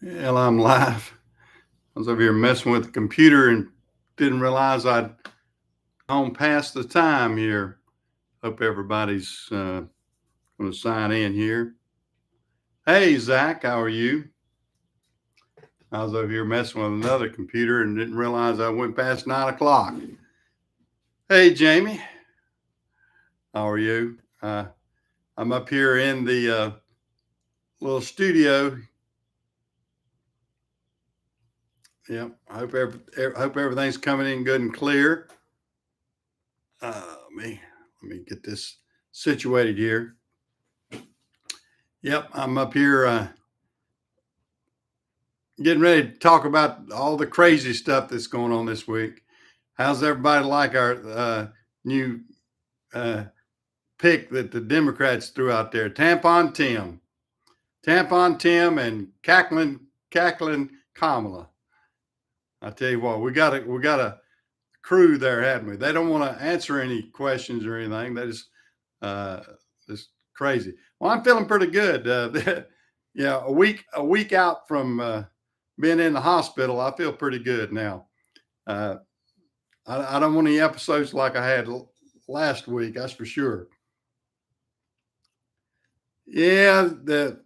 Hell, I'm live. I was over here messing with the computer and didn't realize I'd gone past the time here. Hope everybody's going to sign in here. Hey, Zach, how are you? I was over here messing with another computer and didn't realize I went past 9 o'clock. Hey, Jamie, how are you? I'm up here in the little studio. Yep. Hope everything's coming in good and clear. Let me get this situated here. Yep, I'm up here getting ready to talk about all the crazy stuff that's going on this week. How's everybody like our new pick that the Democrats threw out there? Tampon Tim, and Kackling Kamala. I tell you what, we got a crew there, hadn't we? They don't want to answer any questions or anything. They just crazy. Well, I'm feeling pretty good. Yeah, a week out from being in the hospital, I feel pretty good now. I don't want any episodes like I had last week. That's for sure. Yeah, the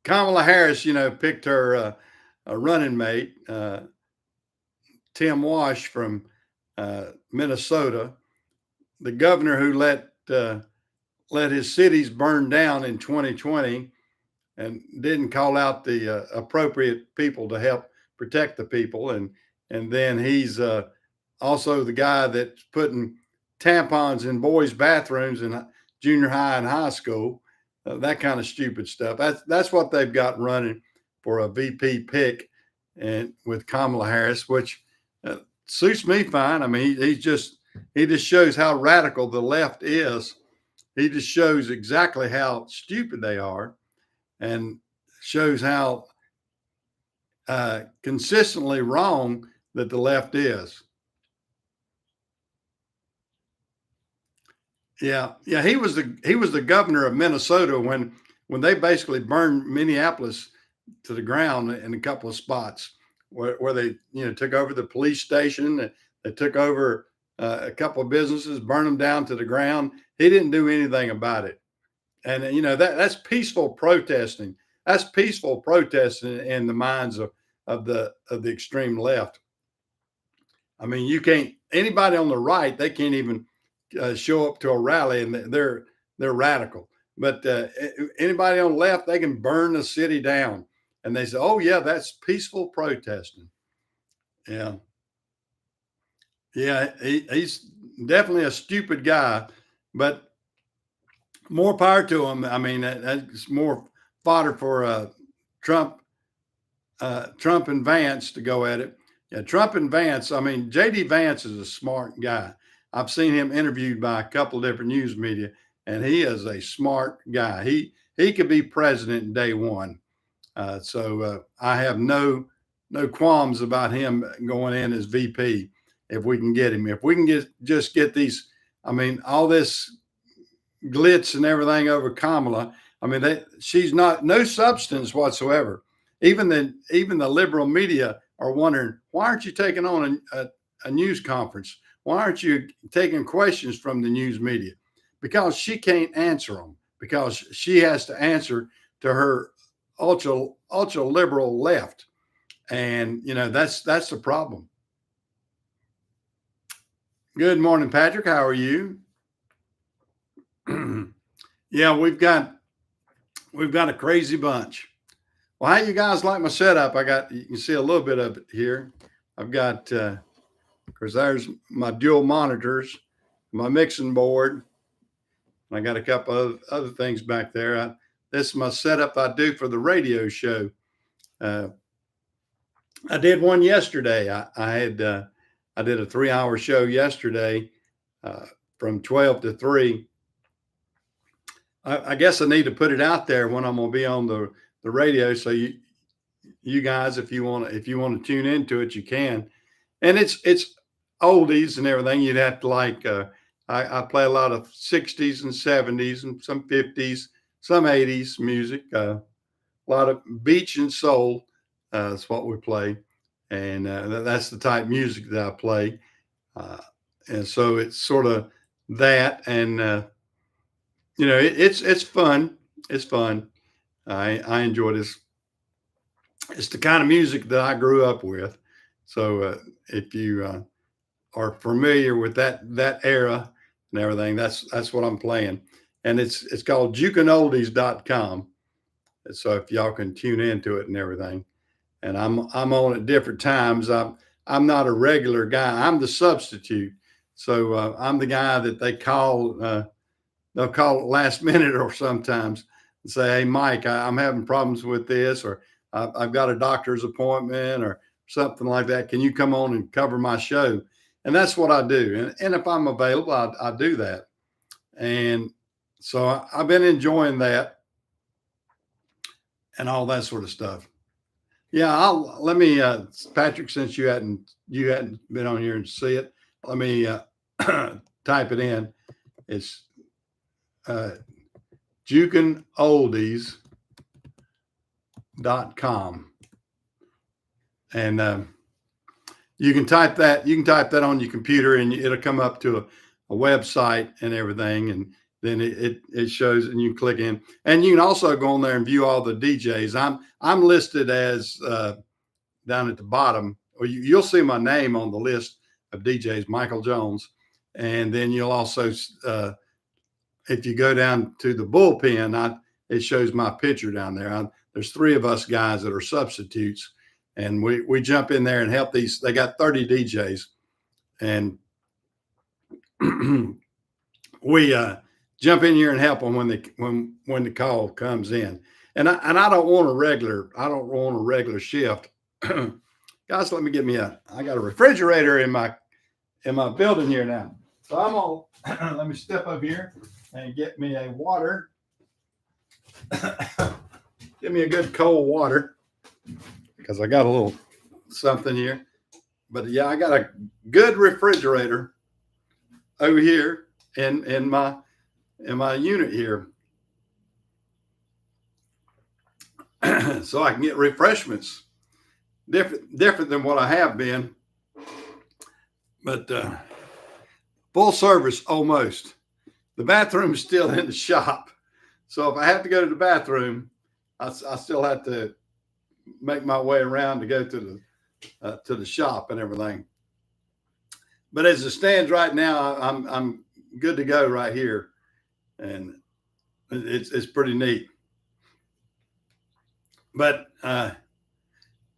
Kamala Harris, picked her a running mate, Tim Walsh from Minnesota, the governor who let his cities burn down in 2020 and didn't call out the appropriate people to help protect the people. And then he's also the guy that's putting tampons in boys' bathrooms in junior high and high school, that kind of stupid stuff. That's what they've got running for a VP pick and with Kamala Harris, which suits me fine. I mean, he just shows how radical the left is. He just shows exactly how stupid they are, and shows how consistently wrong that the left is. Yeah, he was the governor of Minnesota when they basically burned Minneapolis to the ground in a couple of spots where they took over the police station. They took over a couple of businesses, burned them down to the ground. He didn't do anything about it, and that's peaceful protesting. That's peaceful protesting in the minds of the extreme left. I mean, you can't, anybody on the right, they can't even show up to a rally, and they're radical. But anybody on the left, they can burn the city down, and they say, "Oh yeah, that's peaceful protesting." Yeah, he's definitely a stupid guy, but more power to him. I mean, that's more fodder for Trump and Vance to go at it. Yeah, Trump and Vance. I mean, JD Vance is a smart guy. I've seen him interviewed by a couple of different news media, and he is a smart guy. He could be president day one. So I have no qualms about him going in as VP if we can get him. If we can just get these, I mean, all this glitz and everything over Kamala. I mean, she's no substance whatsoever. Even the liberal media are wondering, why aren't you taking on a news conference? Why aren't you taking questions from the news media? Because she can't answer them, because she has to answer to her ultra liberal left. And that's the problem. Good morning, Patrick. How are you? Yeah, we've got a crazy bunch. Well, how you guys like my setup? You can see a little bit of it here. I've got, because there's my dual monitors, my mixing board. I got a couple of other things back there. This is my setup I do for the radio show. I did one yesterday. I did a 3-hour show yesterday from 12 to 3. I guess I need to put it out there when I'm going to be on the radio, so you guys, if you want to tune into it, you can. And it's oldies and everything. You'd have to like. I play a lot of 60s and 70s and some 50s, some 80s music. a lot of beach and soul. That's what we play, and that's the type of music that I play. Uh, and so it's sort of that, and it's fun. It's fun. I enjoy this. It's the kind of music that I grew up with. So if you are familiar with that era and everything, that's what I'm playing, and it's called jukinoldies.com. So if y'all can tune into it and everything, and I'm on at different times. I'm not a regular guy. I'm the substitute. So I'm the guy that they call. They'll call it last minute or sometimes and say, "Hey, Mike, I'm having problems with this, or I've got a doctor's appointment, or something like that. Can you come on and cover my show?" And that's what I do. And if I'm available, I do that. And so I've been enjoying that and all that sort of stuff. Yeah, I'll let me Patrick, since you hadn't been on here and see it, let me type it in. It's uh jukinoldies.com. And you can type that on your computer and it'll come up to a website and everything, and then it shows, and you click in, and you can also go on there and view all the DJs. I'm listed as down at the bottom, or you'll see my name on the list of DJs, Michael Jones. And then you'll also, if you go down to the bullpen, it shows my picture down there. There's three of us guys that are substitutes, and we jump in there and help these. They got 30 DJs, and we jump in here and help them when the call comes in. And I don't want a regular shift. Guys, let me I got a refrigerator in my building here now. So I'm gonna let me step up here and get me a water. Give me a good cold water, because I got a little something here. But yeah, I got a good refrigerator over here in my unit here. So I can get refreshments different than what I have been, but full service almost. The bathroom is still in the shop, so if I have to go to the bathroom, I still have to make my way around to go to the shop and everything. But as it stands right now, I'm good to go right here, and it's pretty neat. But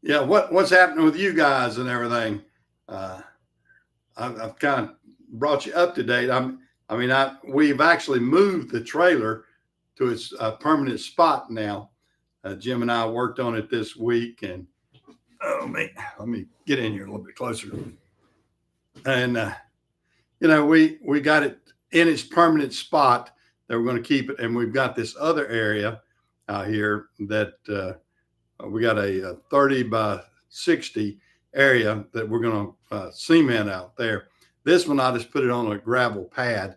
yeah, what's happening with you guys and everything? I've kind of brought you up to date. We've actually moved the trailer to its permanent spot now. Jim and I worked on it this week, and let me get in here a little bit closer. And we got it in its permanent spot that we're going to keep it, and we've got this other area out here that we got a 30 by 60 area that we're going to cement out there. This one, I just put it on a gravel pad.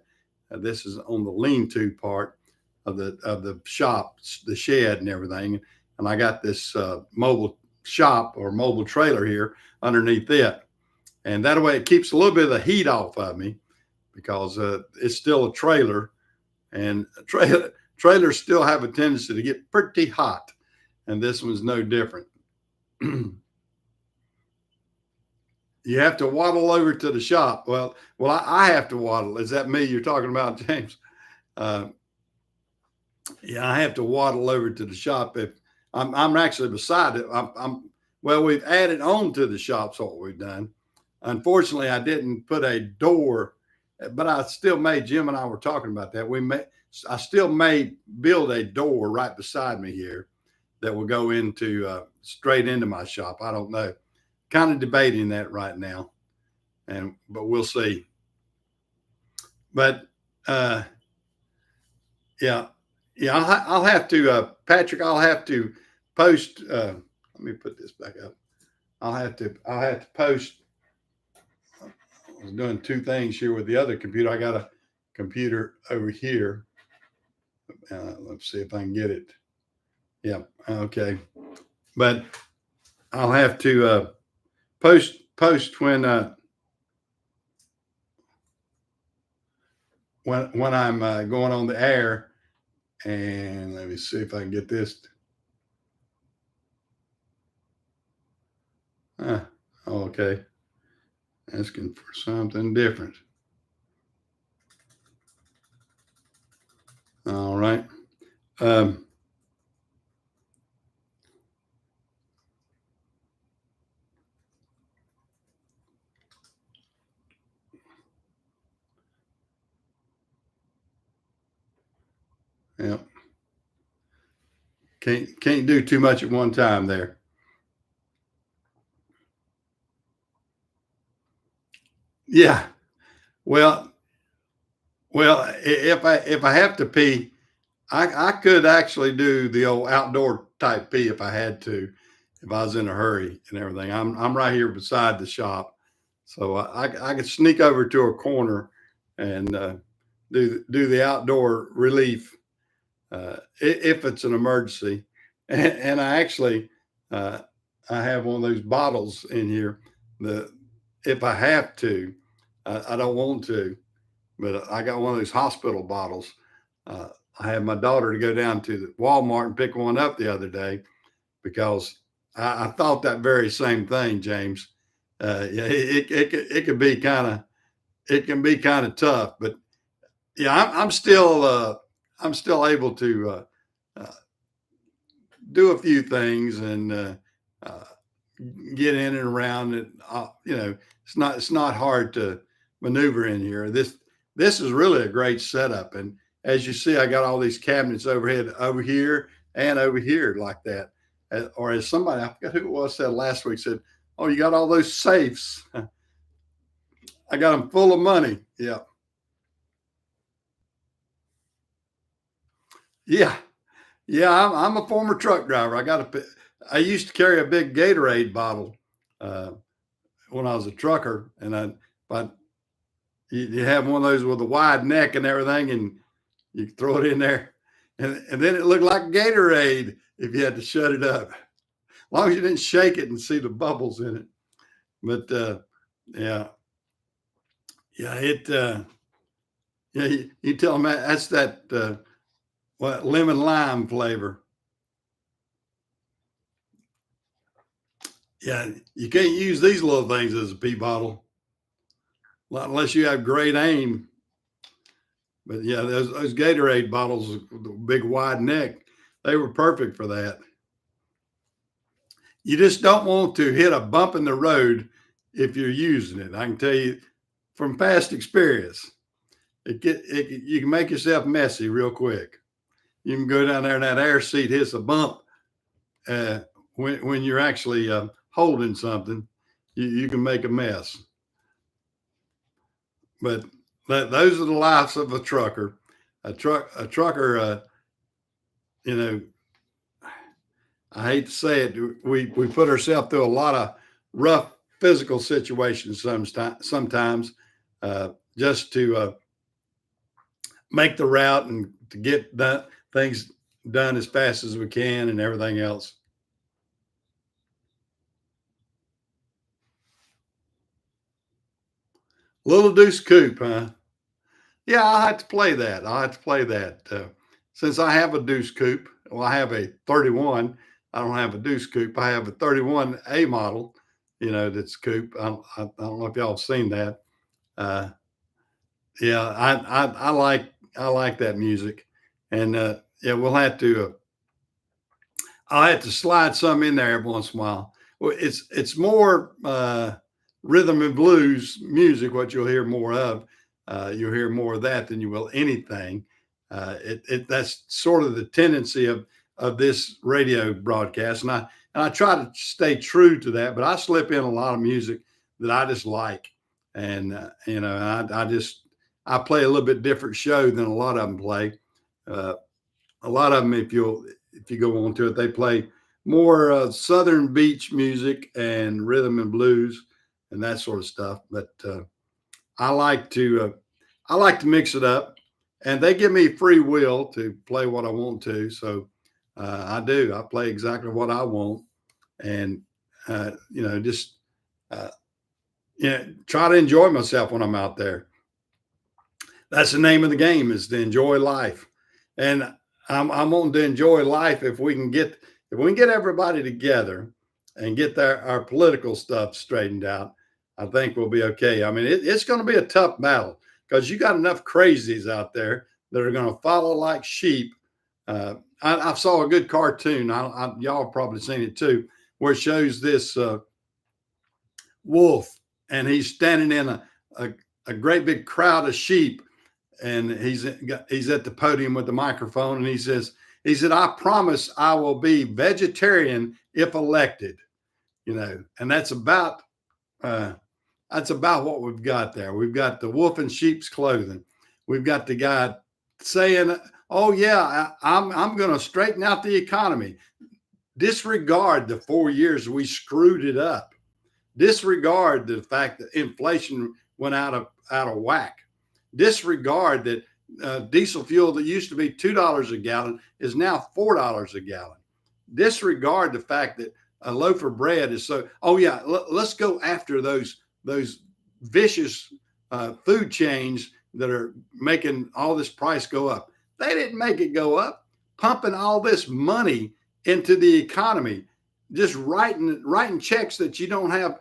This is on the lean-to part of the shop, the shed and everything. And I got this mobile shop or mobile trailer here underneath it. And that way it keeps a little bit of the heat off of me, because it's still a trailer, and trailers still have a tendency to get pretty hot. And this one's no different. You have to waddle over to the shop. Well, I have to waddle. Is that me you're talking about, James? Yeah, I have to waddle over to the shop. If I'm actually beside it. Well, we've added on to the shop's what we've done. Unfortunately, I didn't put a door, but I still made, Jim and I were talking about that. I still may build a door right beside me here that will go into straight into my shop. I don't know. Kind of debating that right now, but we'll see. But yeah, I'll have to, Patrick. I'll have to post. Let me put this back up. I'll have to post. I was doing two things here with the other computer. I got a computer over here. Let's see if I can get it. Yeah. Okay. But I'll have to post when I'm going on the air. And let me see if I can get this. Uh, okay. Asking for something different. All right. Um, yeah. Can't do too much at one time there. Yeah. Well, if I have to pee, I could actually do the old outdoor type pee if I had to, if I was in a hurry and everything. I'm right here beside the shop, so I could sneak over to a corner and do the outdoor relief if it's an emergency. And I actually uh, I have one of those bottles in here. The If I have to, I don't want to, but I got one of those hospital bottles. Uh, I had my daughter to go down to the Walmart and pick one up the other day because I thought that very same thing, James. Yeah, it could be kind of it can be kind of tough, but yeah, I'm still able to uh, do a few things and uh, get in and around it. It's not hard to maneuver in here. This is really a great setup, and as you see, I got all these cabinets overhead over here and over here like that. Or as somebody, I forgot who it was, said last week, said, "Oh, you got all those safes." I got them full of money. Yeah, yeah, yeah. I'm a former truck driver. I used to carry a big Gatorade bottle uh, when I was a trucker, and but you have one of those with a wide neck and everything, and you throw it in there, and then it looked like Gatorade if you had to shut it up. As long as you didn't shake it and see the bubbles in it. But yeah, yeah, yeah, you tell them that's that what lemon lime flavor. Yeah, you can't use these little things as a pee bottle unless you have great aim. But yeah, those Gatorade bottles, with the big wide neck, they were perfect for that. You just don't want to hit a bump in the road if you're using it. I can tell you from past experience, you can make yourself messy real quick. You can go down there and that air seat hits a bump uh, when you're actually holding something. You can make a mess. But those are the lives of a trucker. A trucker, you know, I hate to say it, we put ourselves through a lot of rough physical situations sometimes just to make the route and to get things done as fast as we can and everything else. Little Deuce Coupe, huh? Yeah, I'll have to play that. I'll have to play that. Since I have a Deuce Coupe, well, I have a 31. I don't have a Deuce Coupe. I have a 31 A model, that's coupe. I don't know if y'all have seen that. Uh, yeah, I like that music, and yeah, I'll have to slide some in there every once in a while. Well, it's more rhythm and blues music. What you'll hear more of, you'll hear more of that than you will anything. That's sort of the tendency of this radio broadcast, and I try to stay true to that. But I slip in a lot of music that I just like, and I play a little bit different show than a lot of them play. Uh, a lot of them, if you go on to it, they play more southern beach music and rhythm and blues and that sort of stuff. But I like to I like to mix it up, and they give me free will to play what I want to. So I do. I play exactly what I want, and just uh, try to enjoy myself when I'm out there. That's the name of the game, is to enjoy life. And I'm wanting to enjoy life if we can get everybody together and get our political stuff straightened out. I think we'll be okay. I mean, it's going to be a tough battle because you got enough crazies out there that are going to follow like sheep. I saw a good cartoon. Y'all have probably seen it too, where it shows this wolf, and he's standing in a great big crowd of sheep, and he's at the podium with the microphone, and he said, "I promise I will be vegetarian if elected." And uh, that's about what we've got there. We've got the wolf in sheep's clothing. We've got the guy saying, "Oh yeah, I'm going to straighten out the economy." Disregard the 4 years we screwed it up. Disregard the fact that inflation went out of whack. Disregard that diesel fuel that used to be $2 a gallon is now $4 a gallon. Disregard the fact that a loaf of bread is so. Oh yeah, let's go after those vicious food chains that are making all this price go up. They didn't make it go up, pumping all this money into the economy, just writing checks that you don't have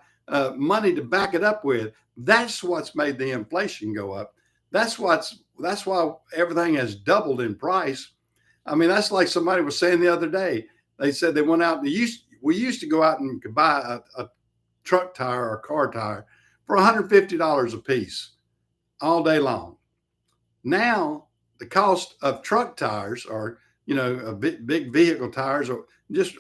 money to back it up with. That's what's made the inflation go up. That's why everything has doubled in price. I mean, that's like somebody was saying the other day. They said they went out and we used to go out and buy a truck tire or a car tire for $150 a piece all day long. Now the cost of truck tires, or big vehicle tires, or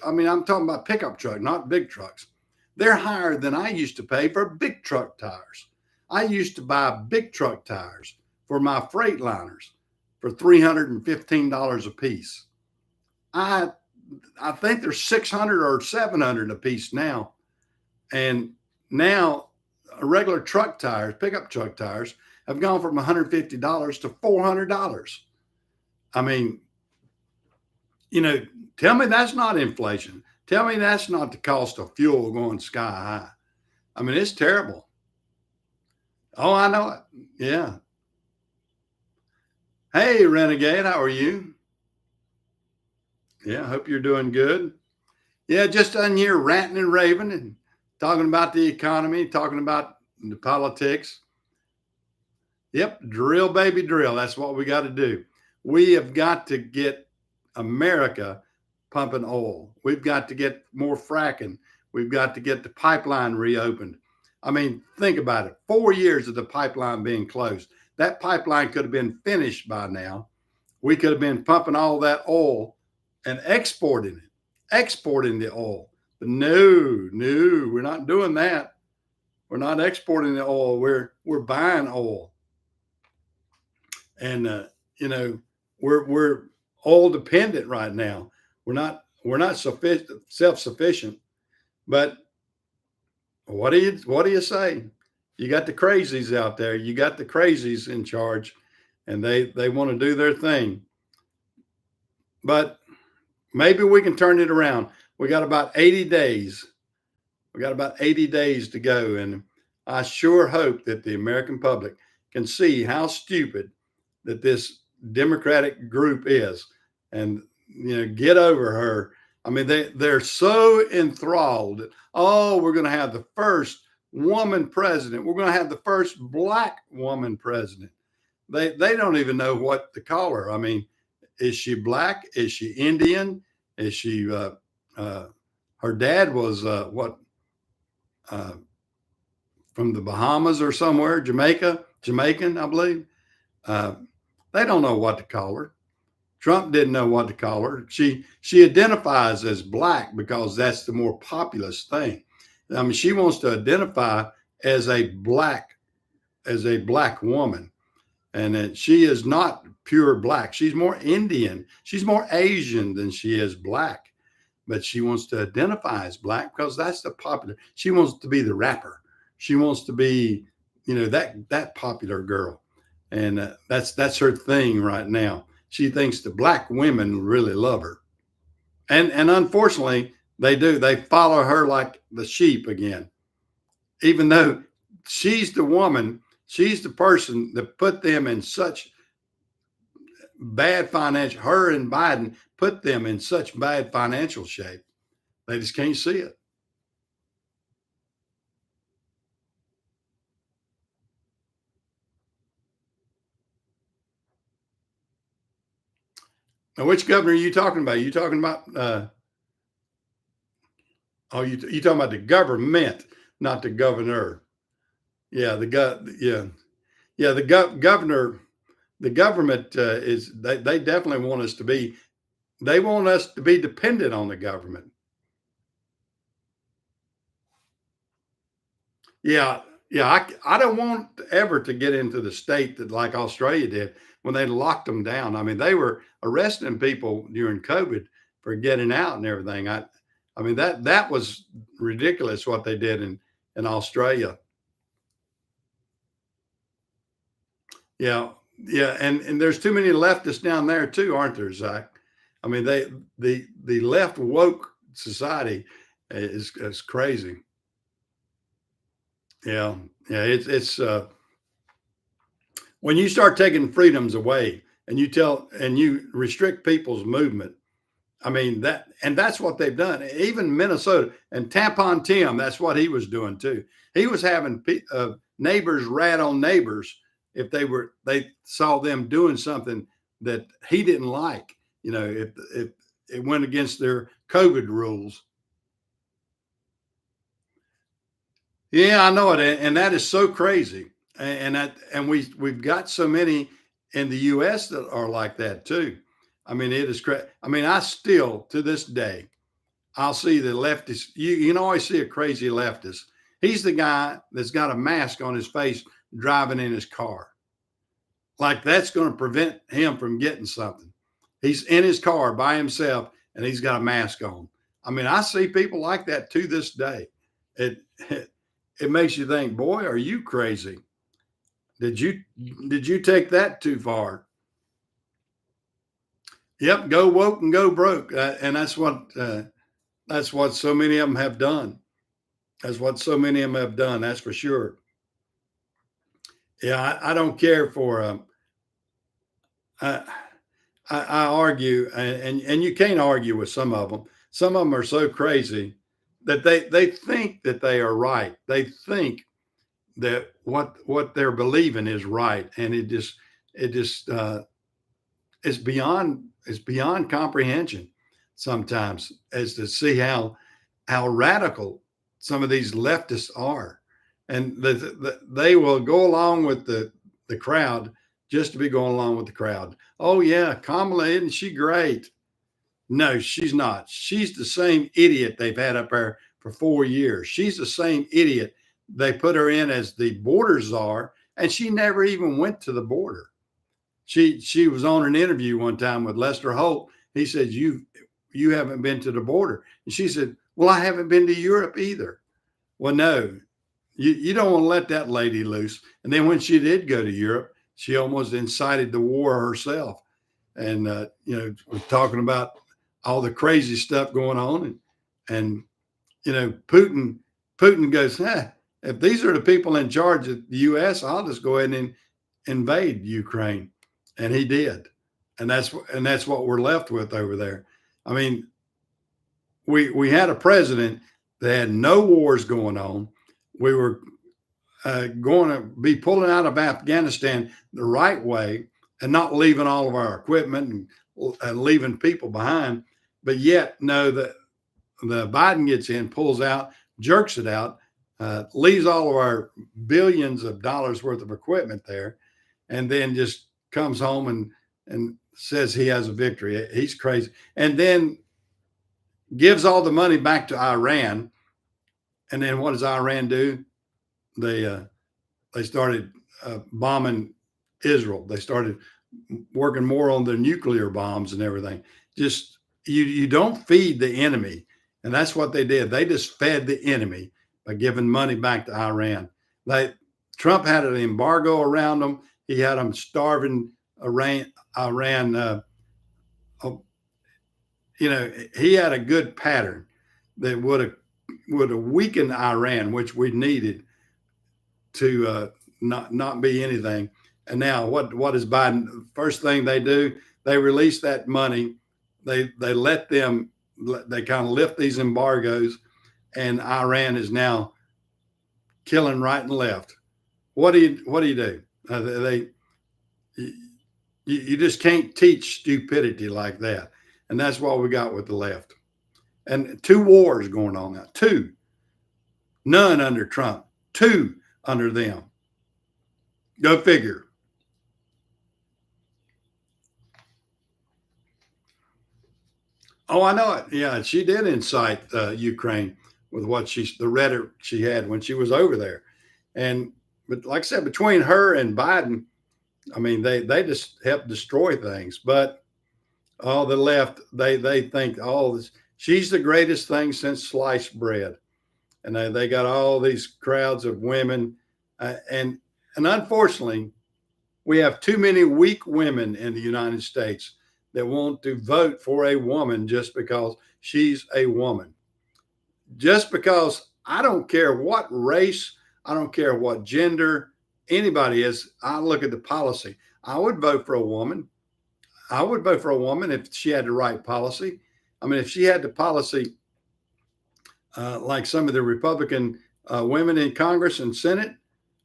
I'm talking about pickup truck, not big trucks. They're higher than I used to pay for big truck tires. I used to buy big truck tires for my Freightliners for $315 a piece. I think they're $600 or $700 a piece now. And now regular truck tires, pickup truck tires, have gone from $150 to $400. I mean, tell me that's not inflation. Tell me that's not the cost of fuel going sky high. I mean, it's terrible. Oh, I know it. Yeah. Hey, Renegade, how are you? Yeah, I hope you're doing good. Yeah, just on here ranting and raving and talking about the economy, talking about the politics. Yep, drill, baby, drill. That's what we got to do. We have got to get America pumping oil. We've got to get more fracking. We've got to get the pipeline reopened. I mean, think about it. 4 years of the pipeline being closed. That pipeline could have been finished by now. We could have been pumping all that oil and exporting the oil. But no, we're not doing that. We're not exporting the oil. We're buying oil. And we're oil dependent right now. We're not self-sufficient. But what do you say? You got the crazies out there. You got the crazies in charge, and they want to do their thing. But maybe we can turn it around. We got about 80 days. We got about 80 days to go, and I sure hope that the American public can see how stupid that this Democratic group is, and get over her. I mean, they're so enthralled. Oh, we're going to have the first woman president. We're going to have the first Black woman president. They don't even know what to call her. I mean, is she Black? Is she Indian? Is she? Her dad was from the Bahamas or somewhere, Jamaican, I believe. They don't know what to call her. Trump didn't know what to call her. She identifies as Black because that's the more populous thing. I mean, she wants to identify as a black woman, and that she is not pure Black. She's more Indian. She's more Asian than she is Black, but she wants to identify as Black because that's the popular. She wants to be the rapper. She wants to be, that popular girl, and that's her thing right now. She thinks the Black women really love her. And unfortunately, they do. They follow her like the sheep again, even though she's the woman, she's the person that put them in such bad financial. Her and Biden put them in such bad financial shape. They just can't see it. Now, which governor are you talking about? Are you talking about? Oh, you talking about the government, not the governor? Yeah, Yeah, yeah. Governor. The government is. They definitely want us to be. They want us to be dependent on the government. Yeah, yeah. I don't want ever to get into the state that like Australia did when they locked them down. I mean, they were arresting people during COVID for getting out and everything. I mean that was ridiculous what they did in Australia. Yeah, yeah, and there's too many leftists down there too, aren't there, Zach? I mean, the left woke society is crazy. Yeah, yeah, it's when you start taking freedoms away and you restrict people's movement. I mean that's what they've done. Even Minnesota and Tampon Tim, that's what he was doing too. He was having neighbors rat on neighbors if they saw them doing something that he didn't like. You know, if it went against their COVID rules. Yeah, I know it, and that is so crazy. And we've got so many in the U.S. that are like that too. I mean, it is crazy. I mean, I still to this day I'll see the leftist. You can always see a crazy leftist. He's the guy that's got a mask on his face driving in his car. Like that's going to prevent him from getting something. He's in his car by himself and he's got a mask on. I mean, I see people like that to this day. It it makes you think, boy, are you crazy? Did you did you take that too far? Yep, go woke and go broke, and that's what so many of them have done. That's what so many of them have done. That's for sure. Yeah, I don't care for. I, I argue, and you can't argue with some of them. Some of them are so crazy that they think that they are right. They think that what they're believing is right, and it just it's beyond comprehension sometimes as to see how radical some of these leftists are, and they will go along with the crowd just to be going along with the crowd. Oh yeah, Kamala, isn't she great? No, she's not. She's the same idiot they've had up there for 4 years. She's the same idiot they put her in as the border czar, and she never even went to the border. She was on an interview one time with Lester Holt. He said, You haven't been to the border. And she said, well, I haven't been to Europe either. Well, no, you don't want to let that lady loose. And then when she did go to Europe, she almost incited the war herself. And was talking about all the crazy stuff going on. And Putin goes, if these are the people in charge of the US, I'll just go ahead and invade Ukraine. And he did. And that's what we're left with over there. I mean, we had a president that had no wars going on. We were going to be pulling out of Afghanistan the right way and not leaving all of our equipment and leaving people behind. But yet, no, the Biden gets in, pulls out, jerks it out, leaves all of our billions of dollars worth of equipment there, and then just comes home and says he has a victory. He's crazy, and then gives all the money back to Iran. And then what does Iran do? They uh, they started bombing Israel. They started working more on the nuclear bombs and everything. Just you don't feed the enemy, and that's what they did. They just fed the enemy by giving money back to Iran. Like Trump had an embargo around them. He had them starving Iran. he had a good pattern that would have weakened Iran, which we needed to not be anything. And now, what is Biden? First thing they do, they release that money. They let them. They kind of lift these embargoes, and Iran is now killing right and left. What do you do? They you just can't teach stupidity like that, and that's what we got with the left. And two wars going on now. Two, none under Trump. Two under them. Go figure. Oh, I know it. Yeah, she did incite Ukraine with the rhetoric she had when she was over there, and but like I said, between her and Biden, I mean, they just helped destroy things. But all the left, they think all this. She's the greatest thing since sliced bread, and they got all these crowds of women, and unfortunately, we have too many weak women in the United States that want to vote for a woman just because she's a woman. Just because I don't care what race, I don't care what gender anybody is, I look at the policy. I would vote for a woman. I would vote for a woman if she had the right policy. I mean, if she had the policy like some of the Republican women in Congress and Senate,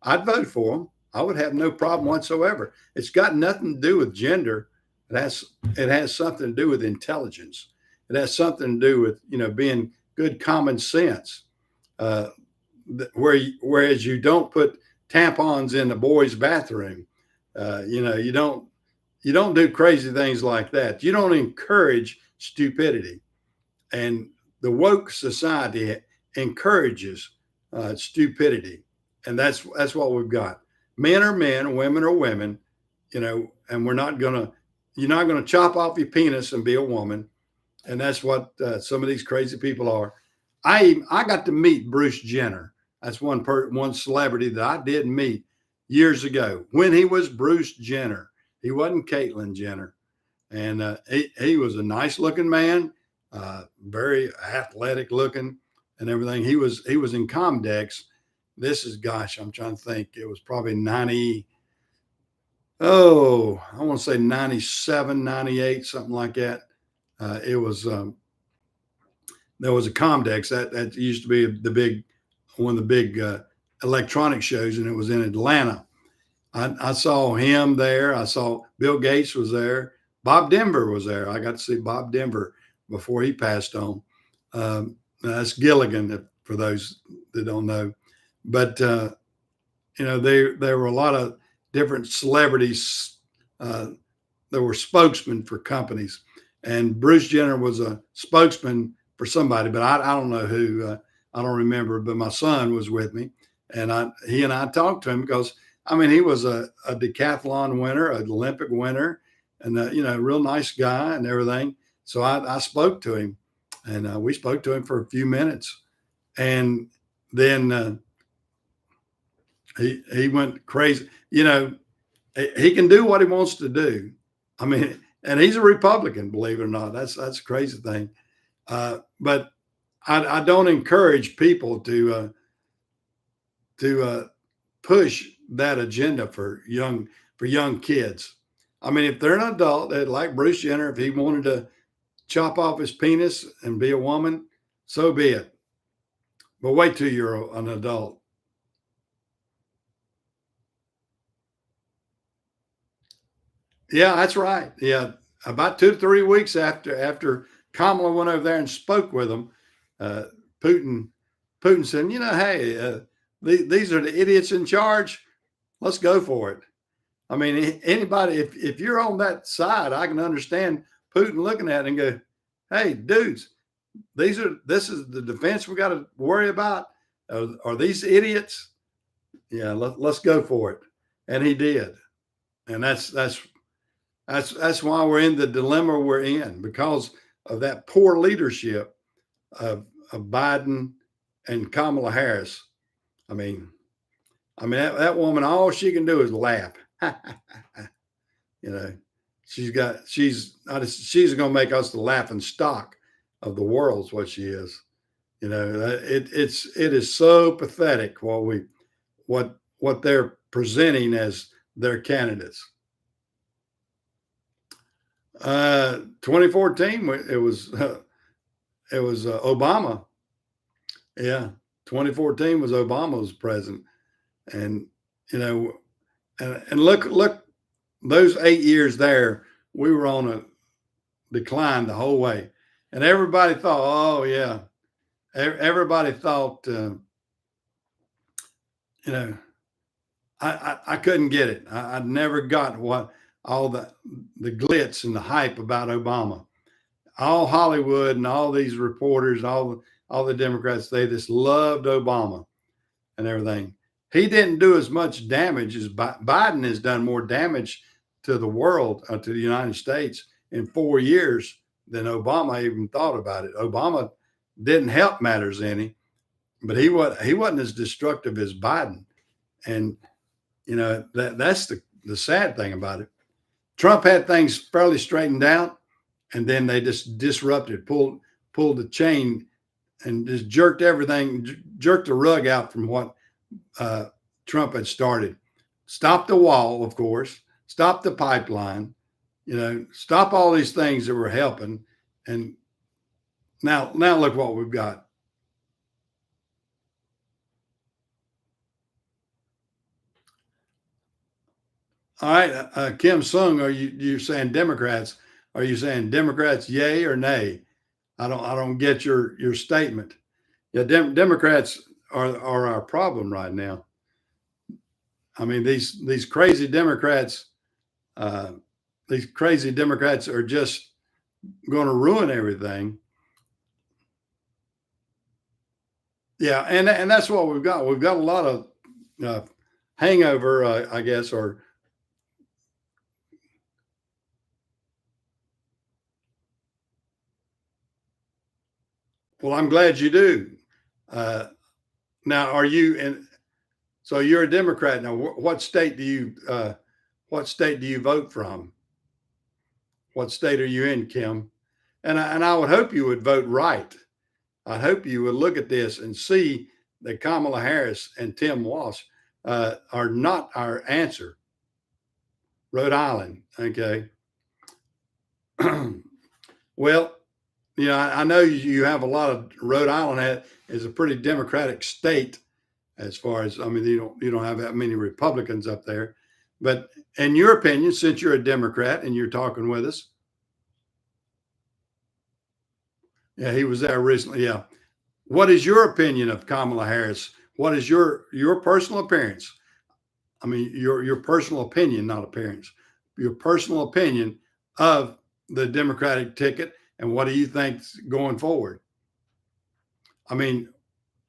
I'd vote for them. I would have no problem whatsoever. It's got nothing to do with gender. It has something to do with intelligence. It has something to do with being good common sense. Uh, whereas you don't put tampons in the boys' bathroom. You don't do crazy things like that. You don't encourage stupidity, and the woke society encourages stupidity, and that's what we've got. Men are men, women are women, and you're not gonna chop off your penis and be a woman, and that's what some of these crazy people are. I got to meet Bruce Jenner. That's one celebrity that I did meet years ago when he was Bruce Jenner. He wasn't Caitlyn Jenner, and he was a nice looking man, very athletic looking, and everything. He was in Comdex. This is, gosh, I'm trying to think. It was probably 90. Oh, I want to say 97, 98, something like that. It was There was a Comdex that used to be one of the big electronic shows, and it was in Atlanta. I saw him there. I saw Bill Gates was there. Bob Denver was there. I got to see Bob Denver before he passed on. That's Gilligan, for those that don't know. But there were a lot of different celebrities. There were spokesmen for companies, and Bruce Jenner was a spokesman for somebody, but I don't know who. I don't remember. But my son was with me, and he and I talked to him because I mean he was a decathlon winner, an Olympic winner, and a real nice guy and everything. So I spoke to him, and we spoke to him for a few minutes, and then he went crazy. He can do what he wants to do. I mean, and he's a Republican, believe it or not. That's a crazy thing. But I don't encourage people to push that agenda for young kids. I mean, if they're an adult, like Bruce Jenner, if he wanted to chop off his penis and be a woman, so be it. But wait till you're an adult. Yeah, that's right. Yeah, about 2 to 3 weeks after Kamala went over there and spoke with him, uh, Putin Putin said, hey, these are the idiots in charge. Let's go for it. I mean, anybody, if you're on that side, I can understand Putin looking at it and go, hey, dudes, this is the defense we got to worry about. Are these idiots? Yeah, let's go for it. And he did. And that's why we're in the dilemma we're in, because of that poor leadership of Biden and Kamala Harris. I mean, that woman, all she can do is laugh. you know. she's going to make us the laughing stock of the world. Is what she is. You know, it is so pathetic what they're presenting as their candidates. 2014, it was Obama. Yeah, 2014 was Obama was president, and you know, and look, those 8 years there, we were on a decline the whole way, and everybody thought, oh yeah, everybody thought, you know, I couldn't get it. I never got what all the glitz and the hype about Obama. All Hollywood and all these reporters, all the Democrats, they just loved Obama and everything. He didn't do as much damage as Biden has done more damage to the world, to the United States in 4 years than Obama even thought about it. Obama didn't help matters any, but he wasn't as destructive as Biden. And you know, that's the sad thing about it. Trump had things fairly straightened out, and then they just disrupted, pulled the chain, and just jerked the rug out from what Trump had started. Stop the wall, of course. Stop the pipeline. You know, stop all these things that were helping. And now look what we've got. All right, Kim Sung, are you saying Democrats? Are you saying Democrats, yay or nay? I don't get your statement. Yeah, Democrats are our problem right now. I mean, these crazy Democrats are just going to ruin everything. Yeah, and that's what we've got. We've got a lot of hangover, I guess, or well, I'm glad you do. Now, are you in? So you're a Democrat now. What state do you vote from? What state are you in, Kim? And I would hope you would vote right. I hope you would look at this and see that Kamala Harris and Tim Walsh are not our answer. Rhode Island, okay. Well, you know, I know you have a lot of Rhode Island is a pretty Democratic state as far as, I mean, you don't have that many Republicans up there. But in your opinion, since you're a Democrat and you're talking with us, yeah, he was there recently. Yeah. What is your opinion of Kamala Harris? What is your personal appearance? I mean, your personal opinion, not appearance, your personal opinion of the Democratic ticket, and what do you think going forward? I mean,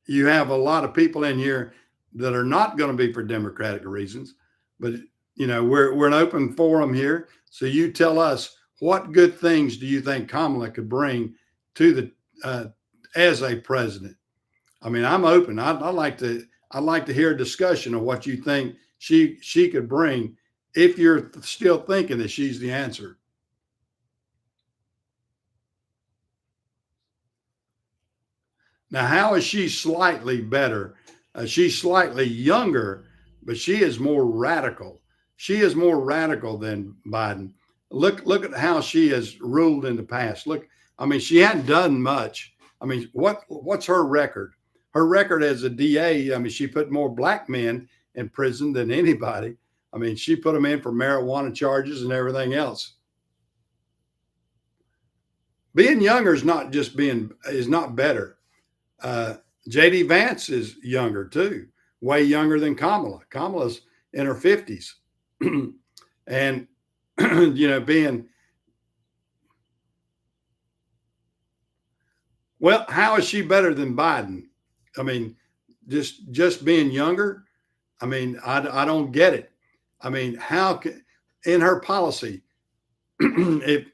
you have a lot of people in here that are not going to be for Democratic reasons, but you know, we're an open forum here. So you tell us, what good things do you think Kamala could bring to the as a president? I mean, I'm open. I'd like to hear a discussion of what you think she could bring if you're still thinking that she's the answer. Now, how is she slightly better? She's slightly younger, but she is more radical. She is more radical than Biden. Look at how she has ruled in the past. Look, I mean, she hadn't done much. I mean, what's her record? Her record as a DA, I mean, she put more black men in prison than anybody. I mean, she put them in for marijuana charges and everything else. Being younger is not better. JD Vance is younger too, way younger than Kamala. Kamala's in her 50s. And, you know, well, how is she better than Biden? I mean, just being younger. I mean, I don't get it. I mean, in her policy, if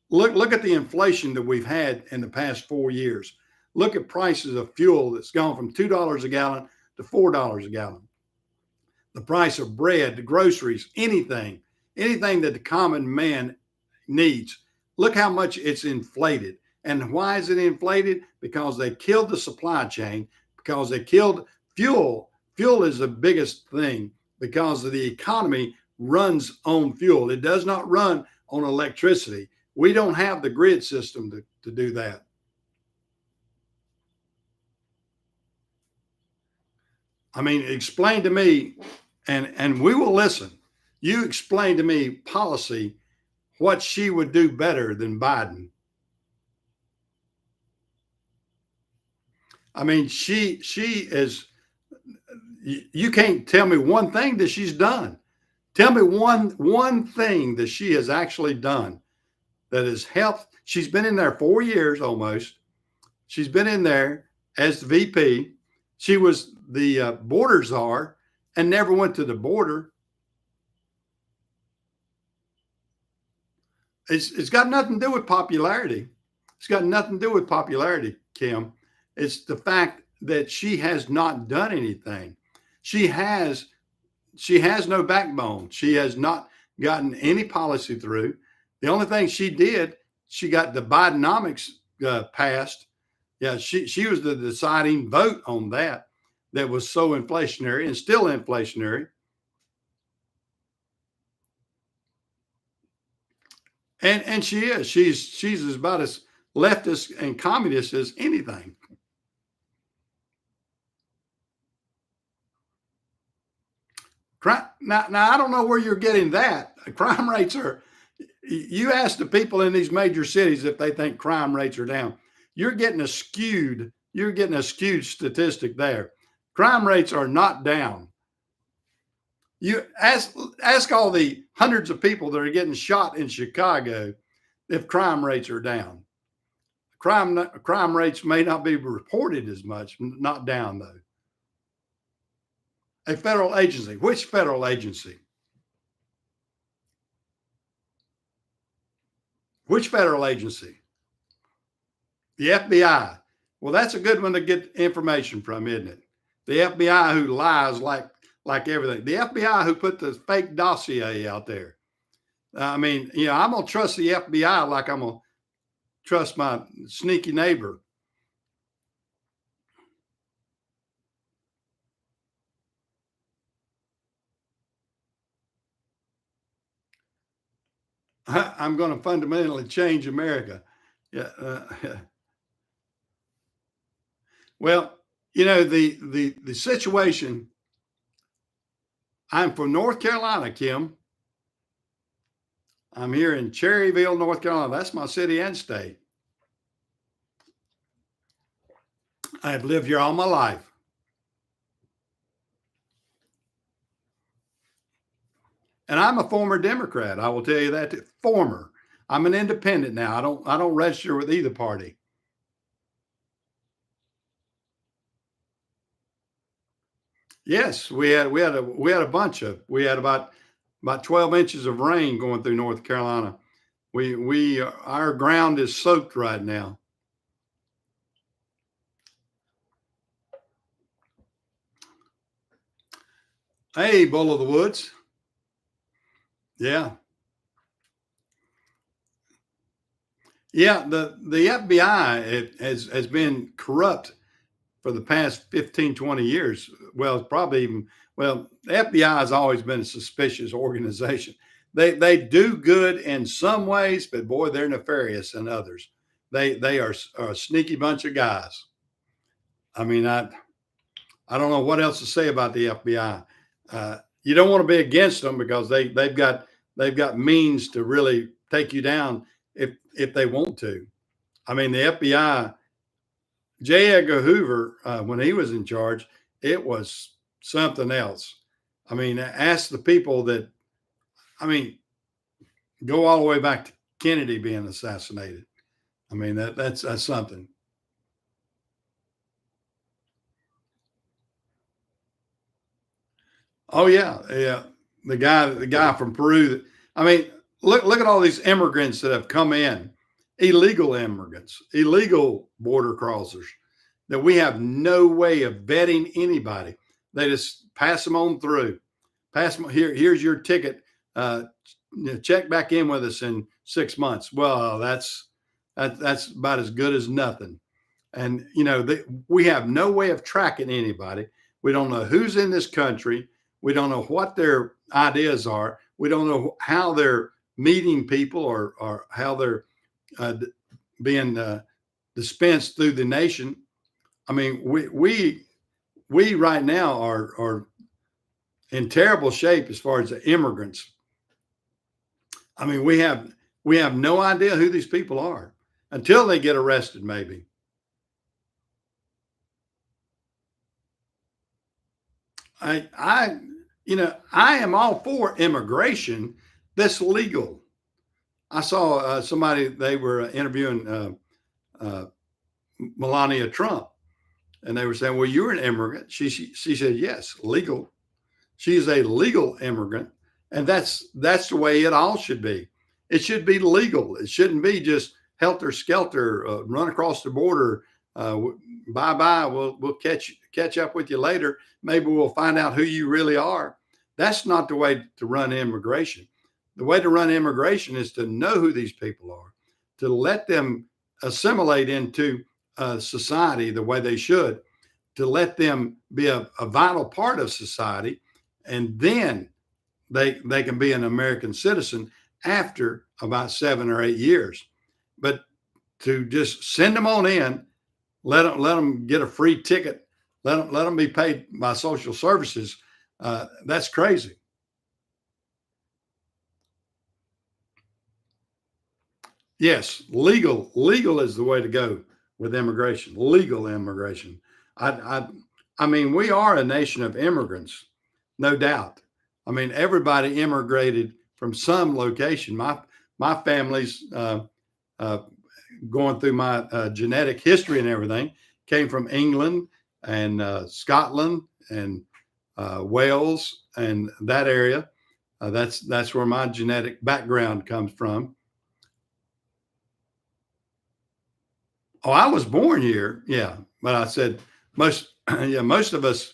look at the inflation that we've had in the past 4 years. Look at prices of fuel that's gone from $2 a gallon to $4 a gallon. The price of bread, the groceries, anything anything that the common man needs. Look how much it's inflated. And why is it inflated? Because they killed the supply chain, because they killed fuel. Fuel is the biggest thing because of the economy runs on fuel. It does not run on electricity. We don't have the grid system to do that. I mean, explain to me, and we will listen. You explain to me policy, what she would do better than Biden. I mean, she is. You can't tell me one thing that she's done. Tell me one thing that she has actually done that has helped. She's been in there 4 years almost. She's been in there as the VP. She was the border czar and never went to the border. It's got nothing to do with popularity. It's got nothing to do with popularity, Kim. It's the fact that she has not done anything. She has no backbone. She has not gotten any policy through. The only thing she did, she got the Bidenomics passed. Yeah, she was the deciding vote on that was so inflationary and still inflationary. And she is. She's about as leftist and communist as anything. Now, I don't know where you're getting that. Crime rates are, you ask the people in these major cities if they think crime rates are down. You're getting a skewed statistic there. Crime rates are not down. You ask all the hundreds of people that are getting shot in Chicago if crime rates are down. Crime rates may not be reported as much, not down though. A federal agency. Which federal agency? Which federal agency? The FBI. Well, that's a good one to get information from, isn't it? The FBI who lies like everything. The FBI who put the fake dossier out there. I mean, I'm going to trust the FBI like I'm going to trust my sneaky neighbor. I'm going to fundamentally change America. Yeah. Well, the situation. I'm from North Carolina, Kim. I'm here in Cherryville, North Carolina. That's my city and state. I've lived here all my life. And I'm a former Democrat. I will tell you that. Former. I'm an independent now. I don't register with either party. Yes, we had a bunch of. We had about 12 inches of rain going through North Carolina. Our ground is soaked right now. Hey, Bull of the Woods. Yeah. Yeah, the FBI has been corrupt for the past 15, 20 years. Well, probably even, the FBI has always been a suspicious organization. They do good in some ways, but boy, they're nefarious in others. They are a sneaky bunch of guys. I mean, I don't know what else to say about the FBI. You don't want to be against them because they've got means to really take you down if they want to. I mean, the FBI, J. Edgar Hoover, when he was in charge, it was something else. I mean, ask the people that, go all the way back to Kennedy being assassinated. I mean, that's something. Oh yeah, yeah. The guy from Peru. Look at all these immigrants that have come in, illegal immigrants, illegal border crossers, that we have no way of vetting anybody. They just pass them on through. Pass them here. Here's your ticket. check back in with us in 6 months. Well, that's about as good as nothing. And we have no way of tracking anybody. We don't know who's in this country. We don't know what their ideas are. We don't know how they're meeting people, or how they're uh, being dispensed through the nation. I mean, we right now are in terrible shape as far as the immigrants. I mean, we have no idea who these people are until they get arrested, maybe. I I am all for immigration that's legal. I saw somebody, they were interviewing uh, Melania Trump, and they were saying, "Well, you're an immigrant." She said, "Yes, legal." She is a legal immigrant, and that's the way it all should be. It should be legal. It shouldn't be just helter skelter, run across the border. Bye bye. We'll catch up with you later. Maybe we'll find out who you really are. That's not the way to run immigration. The way to run immigration is to know who these people are, to let them assimilate into society the way they should, to let them be a vital part of society, and then they can be an American citizen after about 7 or 8 years. But to just send them on in, let them get a free ticket, let them be paid by social services. That's crazy. Yes, legal is the way to go with immigration. Legal immigration. I I, I mean, we are a nation of immigrants, no doubt. I mean, everybody immigrated from some location. My family's uh, going through my genetic history and everything, came from England and Scotland and Wales and that area. That's where my genetic background comes from. Oh, I was born here, yeah, but I said most, yeah, most of us,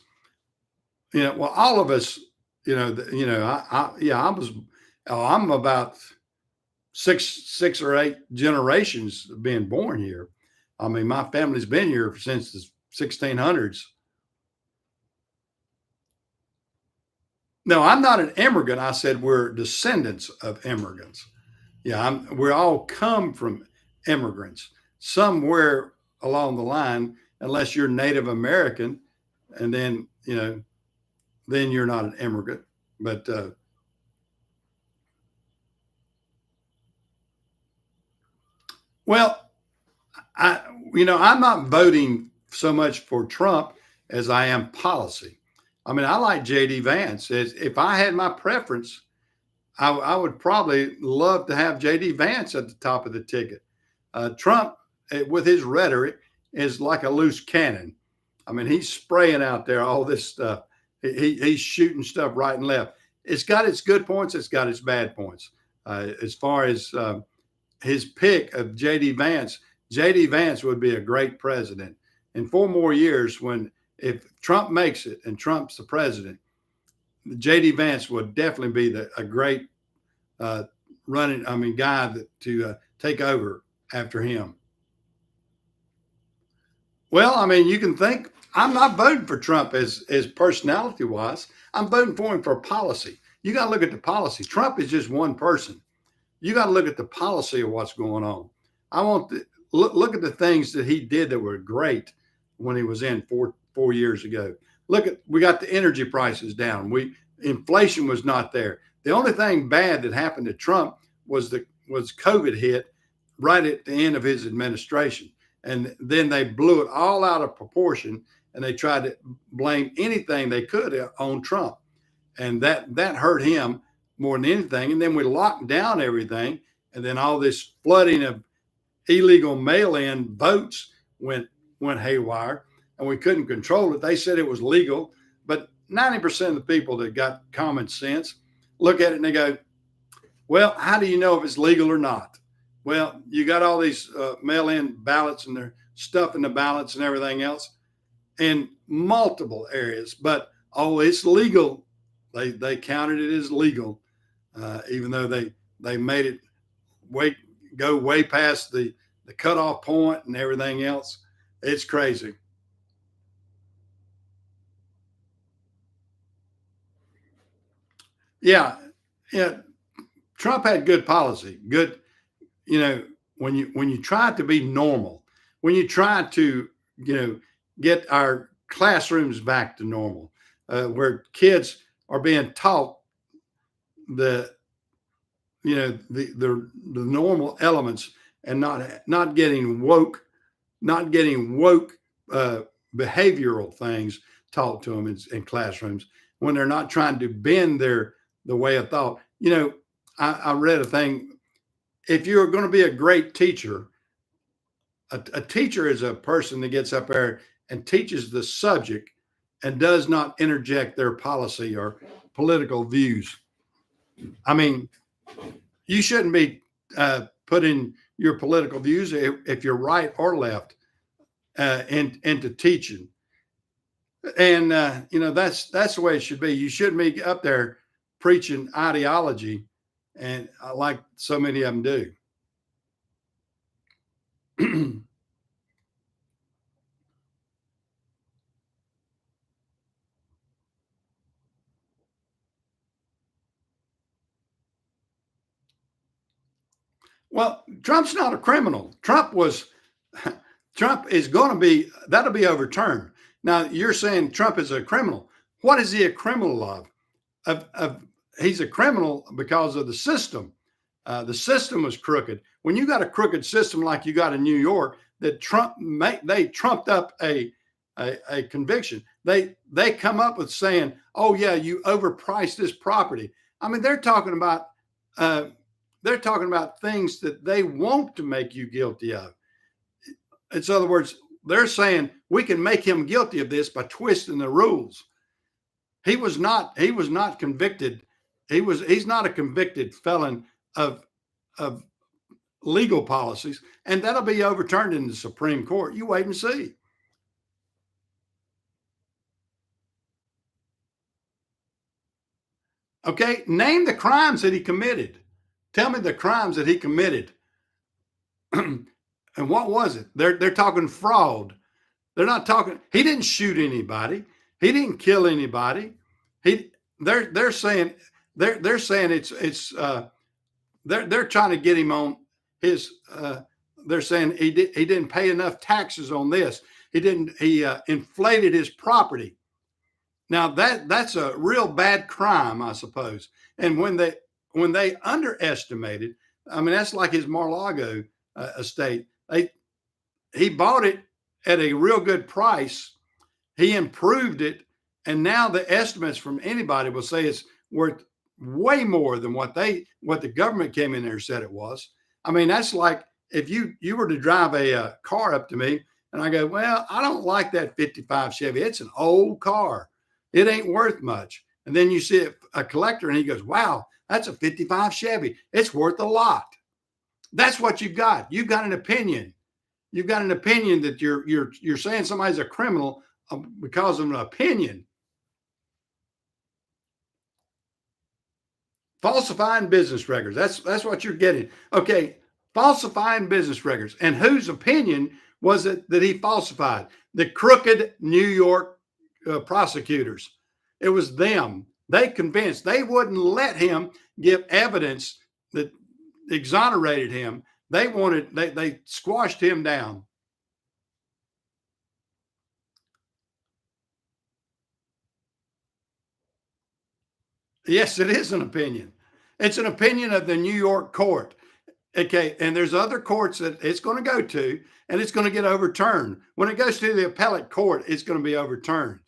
well, all of us, yeah, I was, oh, I'm about six or eight generations of being born here. I mean, my family's been here since the 1600s. No, I'm not an immigrant. I said we're descendants of immigrants. Yeah, we all come from immigrants somewhere along the line, unless you're Native American, and then then you're not an immigrant. But well, I I'm not voting so much for Trump as I am policy. I mean, I like JD Vance. If I had my preference, I would probably love to have JD Vance at the top of the ticket. Trump, with his rhetoric, is like a loose cannon. I mean, he's spraying out there all this stuff. He's shooting stuff right and left. It's got its good points. It's got its bad points. As far as his pick of JD Vance would be a great president. In 4 more years, if Trump makes it and Trump's the president, JD Vance would definitely be a great uh, running, I mean, guy to take over after him. Well, I mean, you can think I'm not voting for Trump as personality wise. I'm voting for him for policy. You got to look at the policy. Trump is just one person. You got to look at the policy of what's going on. I want to look at the things that he did that were great when he was in 4 years ago. Look at, we got the energy prices down. Inflation was not there. The only thing bad that happened to Trump was COVID hit right at the end of his administration, and then they blew it all out of proportion, and they tried to blame anything they could on Trump, and that hurt him more than anything. And then we locked down everything, and then all this flooding of illegal mail-in votes went haywire, and we couldn't control it. They said it was legal, but 90% of the people that got common sense look at it and they go, well, how do you know if it's legal or not? Well, you got all these mail-in ballots, and they're stuffing the ballots and everything else in multiple areas, but oh, it's legal. They counted it as legal. even though they made it way go way past the cutoff point and everything else. It's crazy. Yeah, yeah. Trump had good policy. Good, you know, when you try to be normal, when you try to get our classrooms back to normal, where kids are being taught the the normal elements and not getting woke uh, behavioral things taught to them in classrooms when they're not trying to bend the way of thought. I read a thing. If you're going to be a great teacher, a teacher is a person that gets up there and teaches the subject and does not interject their policy or political views. I mean, you shouldn't be putting your political views, if you're right or left, into teaching. And that's the way it should be. You shouldn't be up there preaching ideology, and like so many of them do. Well, Trump's not a criminal. Trump is going to be, that'll be overturned. Now you're saying Trump is a criminal. What is he a criminal of? He's a criminal because of the system. The system was crooked. When you got a crooked system like you got in New York, that they trumped up a conviction. They come up with saying, "Oh yeah, you overpriced this property." I mean, uh, they're talking about things that they want to make you guilty of. In other words, they're saying we can make him guilty of this by twisting the rules. He was not convicted. He's not a convicted felon of legal policies, and that'll be overturned in the Supreme Court. You wait and see. Okay, name the crimes that he committed. Tell me the crimes that he committed. And what was it? They're talking fraud. They're not talking. He didn't shoot anybody. He didn't kill anybody. He they're saying they're trying to get him on his. They're saying he didn't pay enough taxes on this. He inflated his property. Now that's a real bad crime, I suppose. And when they underestimated, I mean that's like his Mar-a-Lago estate. He bought it at a real good price. He improved it, and now the estimates from anybody will say it's worth way more than what the government came in there and said it was. I mean, that's like if you were to drive a car up to me and I go, well, I don't like that 55 Chevy. It's an old car. It ain't worth much. And then you see a collector and he goes, wow, that's a 55 Chevy. It's worth a lot. That's what you've got. You've got an opinion. You've got an opinion that you're saying somebody's a criminal because of an opinion. Falsifying business records. That's what you're getting. Okay, falsifying business records. And whose opinion was it that he falsified? The crooked New York prosecutors. It was them. They convinced. They wouldn't let him give evidence that exonerated him. They squashed him down. Yes, it is an opinion. It's an opinion of the New York court. Okay, and there's other courts that it's going to go to, and it's going to get overturned. When it goes to the appellate court, it's going to be overturned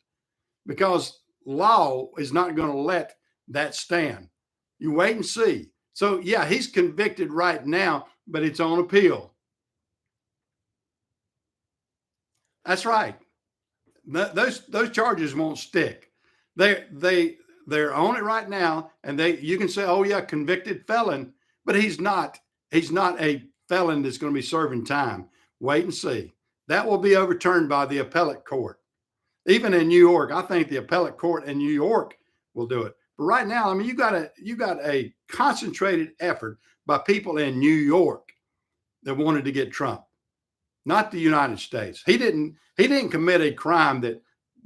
because law is not going to let that stand. You wait and see. So yeah, he's convicted right now, but it's on appeal. That's right. Those charges won't stick. They're on it right now, and you can say, oh yeah, convicted felon, but he's not. He's not a felon that's going to be serving time. Wait and see. That will be overturned by the appellate court. Even in New York, I think the appellate court in New York will do it. But right now, I mean, you got a concentrated effort by people in New York that wanted to get Trump, not the United States. He didn't commit a crime that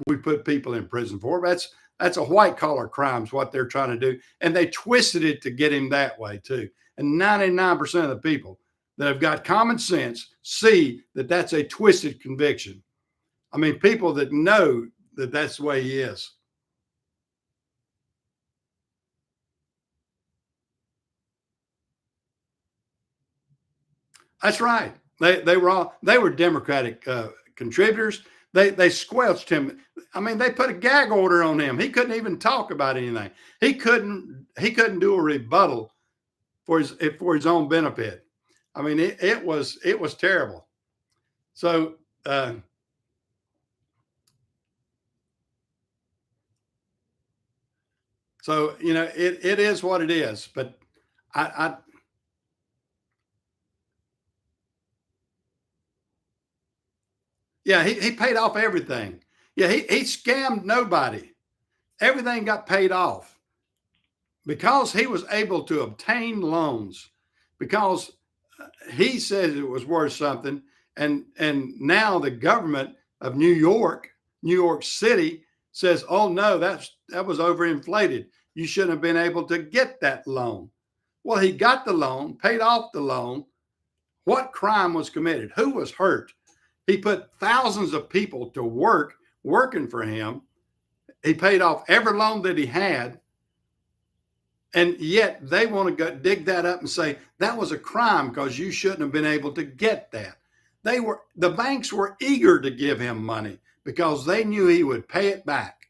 we put people in prison for. That's a white collar crime is what they're trying to do. And they twisted it to get him that way too. And 99% of the people that have got common sense see that that's a twisted conviction. I mean, people that know that that's the way he is. That's right. They were Democratic contributors. They squelched him. I mean, they put a gag order on him. He couldn't even talk about anything. He couldn't do a rebuttal for his own benefit. I mean, it was terrible. So it is what it is. But I yeah, he paid off everything. Yeah, he scammed nobody. Everything got paid off because he was able to obtain loans because he says it was worth something, and now the government of New York City says, "Oh no, that was overinflated. You shouldn't have been able to get that loan." Well, he got the loan, paid off the loan. What crime was committed? Who was hurt? He put thousands of people to work working for him. He paid off every loan that he had. And yet they want to go dig that up and say that was a crime because you shouldn't have been able to get that. The banks were eager to give him money because they knew he would pay it back.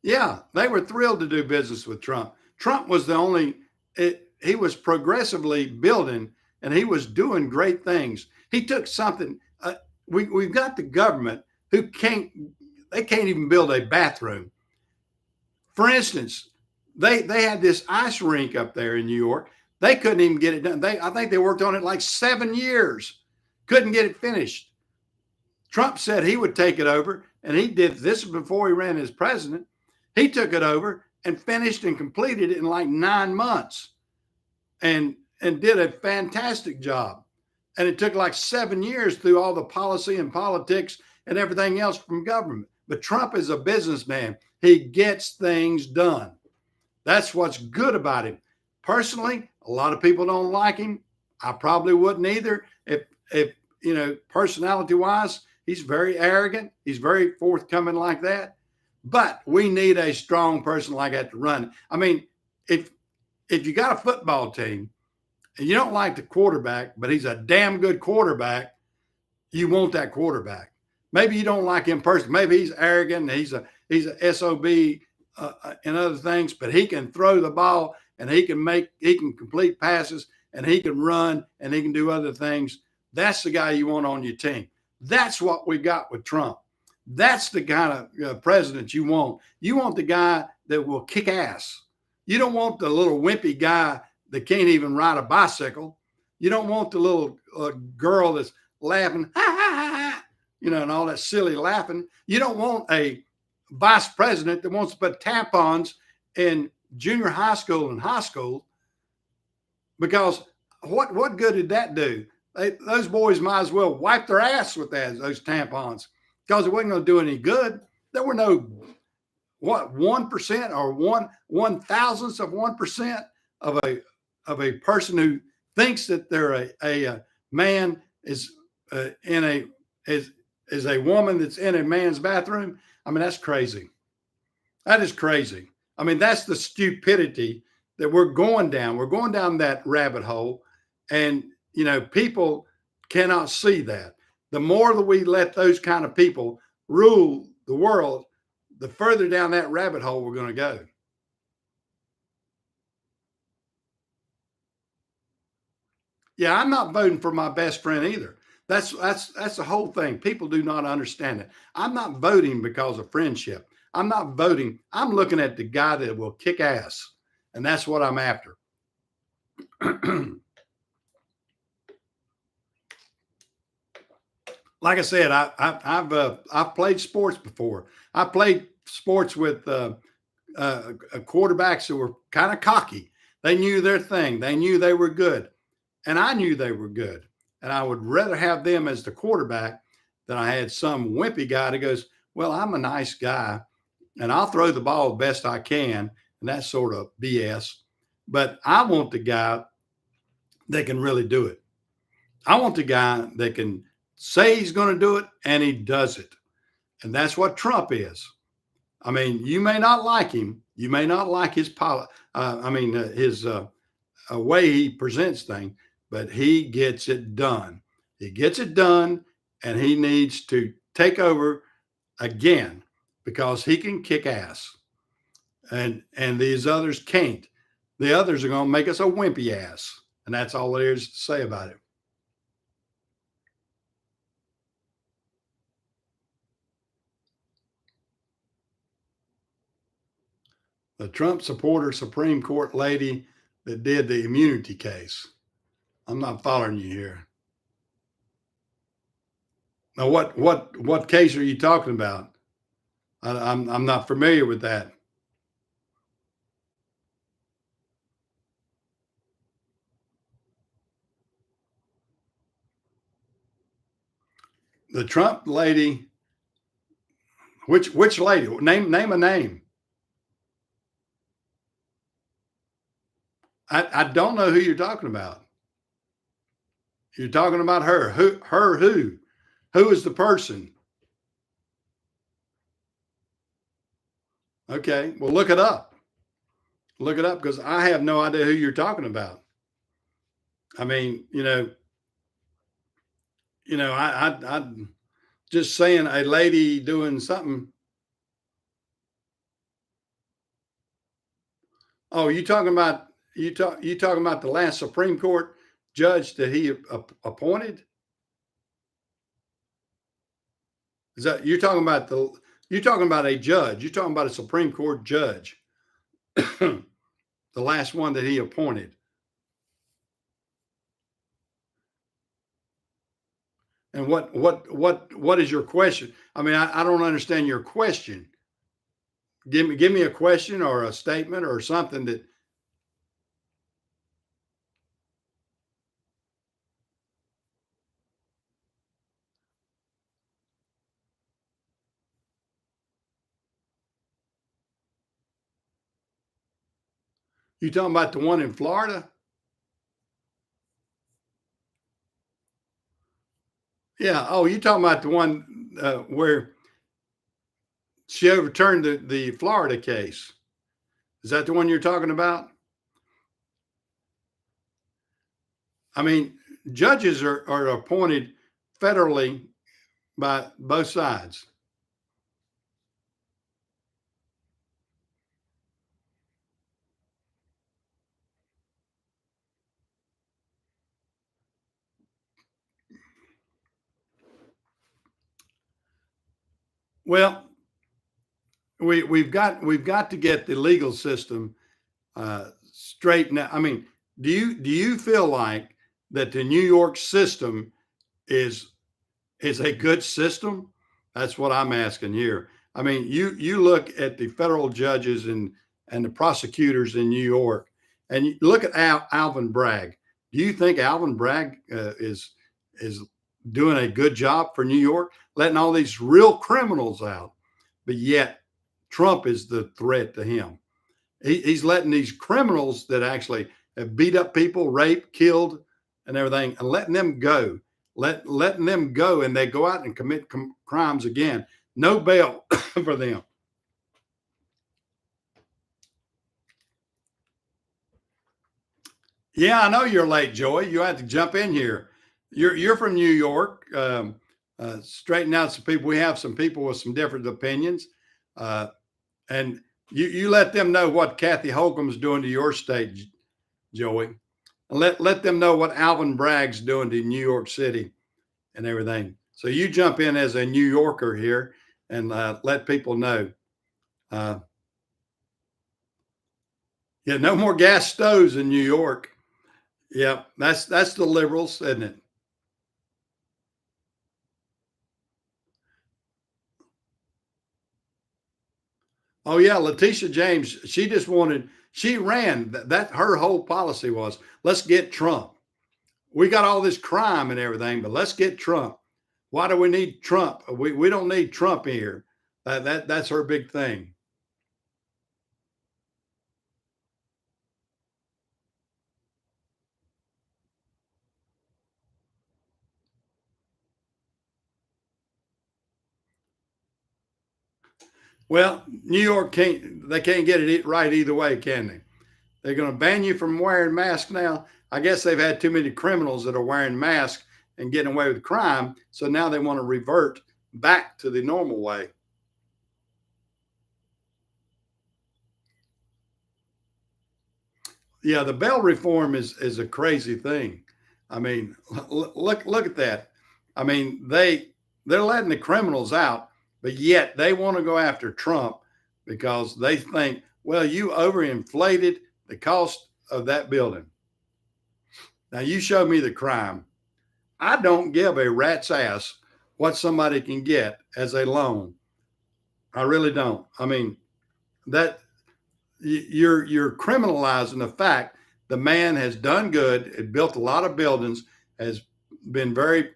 Yeah, they were thrilled to do business with Trump. Trump was the only, he was progressively building and he was doing great things. He took something, we've got the government who they can't even build a bathroom. For instance, they had this ice rink up there in New York. They couldn't even get it done. I think they worked on it like 7 years, couldn't get it finished. Trump said he would take it over, and he did. This before he ran as president. He took it over and finished and completed it in like 9 months, and did a fantastic job. And it took like 7 years through all the policy and politics and everything else from government. But Trump is a businessman. He gets things done. That's what's good about him. Personally, a lot of people don't like him. I probably wouldn't either. If personality wise, he's very arrogant. He's very forthcoming like that. But we need a strong person like that to run. I mean, if you got a football team and you don't like the quarterback, but he's a damn good quarterback, you want that quarterback. Maybe you don't like him personally. Maybe he's arrogant. And he's a SOB and other things, but he can throw the ball and he can complete passes and he can run and he can do other things. That's the guy you want on your team. That's what we got with Trump. That's the kind of president you want. You want the guy that will kick ass. You don't want the little wimpy guy that can't even ride a bicycle. You don't want the little girl that's laughing, ha, ha, ha, ha, and all that silly laughing. You don't want a vice president that wants to put tampons in junior high school and high school, because what good did that do? Those boys might as well wipe their ass with those tampons, because it wasn't going to do any good. There were no 1% or 1/1000th of a person who thinks that they're a man is is a woman that's in a man's bathroom. I mean, that's crazy. That is crazy. I mean, that's the stupidity that we're going down. We're going down that rabbit hole, and people cannot see that. The more that we let those kind of people rule the world, the further down that rabbit hole we're going to go. Yeah, I'm not voting for my best friend either. That's the whole thing. People do not understand it. I'm not voting because of friendship. I'm not voting. I'm looking at the guy that will kick ass, and that's what I'm after. Like I said, I've played sports before. I played sports with quarterbacks who were kind of cocky. They knew their thing. They knew they were good, and I knew they were good. And I would rather have them as the quarterback than I had some wimpy guy that goes, "Well, I'm a nice guy, and I'll throw the ball the best I can," and that sort of BS. But I want the guy that can really do it. I want the guy that can say he's going to do it and he does it. And that's what Trump is. I mean, you may not like him. You may not like his his way he presents things, but he gets it done. He gets it done, and he needs to take over again because he can kick ass, and these others can't. The others are going to make us a wimpy ass, and that's all there is to say about it. The Trump supporter Supreme Court lady that did the immunity case. I'm not following you here. Now, what case are you talking about? I'm not familiar with that. The Trump lady. Which lady? Name a name. I don't know who you're talking about. You're talking about her. Who? Who is the person? Okay, well look it up. Look it up because I have no idea who you're talking about. I mean, I just saying a lady doing something. Oh, you talking about the last Supreme Court judge that he appointed? Is that you're talking about a judge? You're talking about a Supreme Court judge, the last one that he appointed. And what is your question? I mean, I don't understand your question. Give me a question or a statement or something that you talking about the one in Florida? Yeah. Oh, you talking about the one where she overturned the Florida case? Is that the one you're talking about? I mean, judges are appointed federally by both sides. Well, we've got to get the legal system straightened out. I mean, do you feel like that the New York system is is a good system? That's what I'm asking here. I mean, you look at the federal judges and the prosecutors in New York, and you look at Alvin Bragg. Do you think Alvin Bragg is doing a good job for New York, letting all these real criminals out? But yet, Trump is the threat to him. He's letting these criminals that actually have beat up people, raped, killed, and everything, and letting them go. Letting them go, and they go out and commit crimes again. No bail for them. Yeah, I know you're late, Joey. You had to jump in here. You're from New York. Straighten out some people. We have some people with some different opinions, and you let them know what Kathy Holcomb's doing to your state, Joey. And let them know what Alvin Bragg's doing to New York City and everything. So you jump in as a New Yorker here and let people know. Uh, yeah, no more gas stoves in New York. Yeah, that's the liberals, isn't it? Oh yeah, Letitia James. She just wanted. She ran. That her whole policy was, let's get Trump. We got all this crime and everything, but let's get Trump. Why do we need Trump? We don't need Trump here. That's her big thing. Well, New York can't. They can't get it right either way, can they? They're going to ban you from wearing masks now. I guess they've had too many criminals that are wearing masks and getting away with crime, so now they want to revert back to the normal way. Yeah, the bail reform is a crazy thing. I mean, look at that. I mean, they're letting the criminals out, but yet they want to go after Trump because they think, well, you overinflated the cost of that building. Now you show me the crime. I don't give a rat's ass what somebody can get as a loan. I really don't. I mean, that you're criminalizing the fact the man has done good, it built a lot of buildings, has been very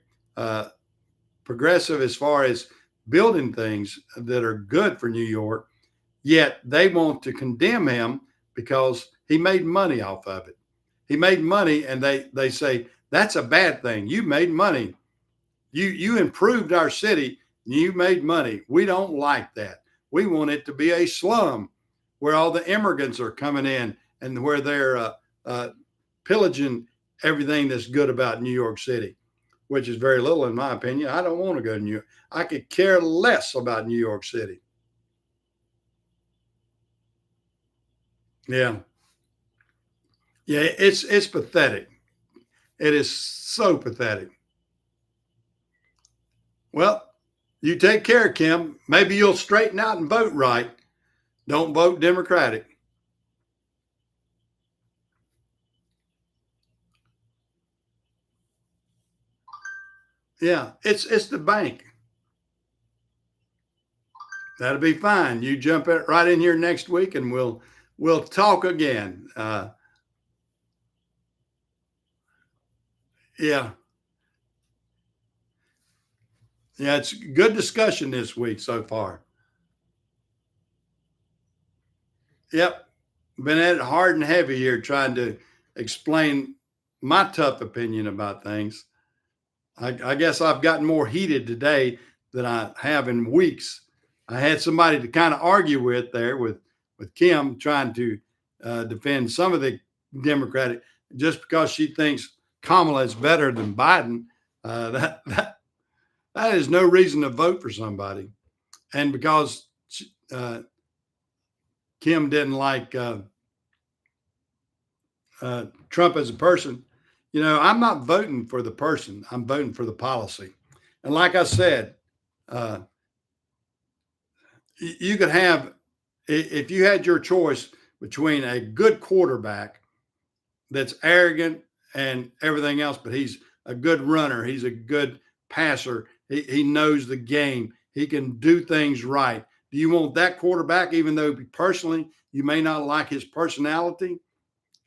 progressive as far as building things that are good for New York. Yet they want to condemn him because he made money off of it. He made money, and they say that's a bad thing. You made money. You improved our city. You made money. We don't like that. We want it to be a slum where all the immigrants are coming in and where they're pillaging everything that's good about New York City, which is very little in my opinion. I don't want to go to New York. I could care less about New York City. Yeah, yeah, it's pathetic. It is so pathetic. Well, you take care, Kim. Maybe you'll straighten out and vote right. Don't vote Democratic. Yeah, it's the bank. That'll be fine. You jump right in here next week, and we'll talk again. Yeah, yeah, it's good discussion this week so far. Yep, been at it hard and heavy here trying to explain my tough opinion about things. I guess I've gotten more heated today than I have in weeks. I had somebody to kind of argue with there with Kim trying to defend some of the Democratic just because she thinks Kamala is better than Biden. That is no reason to vote for somebody. And because Kim didn't like Trump as a person, I'm not voting for the person. I'm voting for the policy. And like I said, uh, you could have, if you had your choice between a good quarterback that's arrogant and everything else, but he's a good runner, he's a good passer, he knows the game, he can do things right. Do you want that quarterback, even though personally you may not like his personality?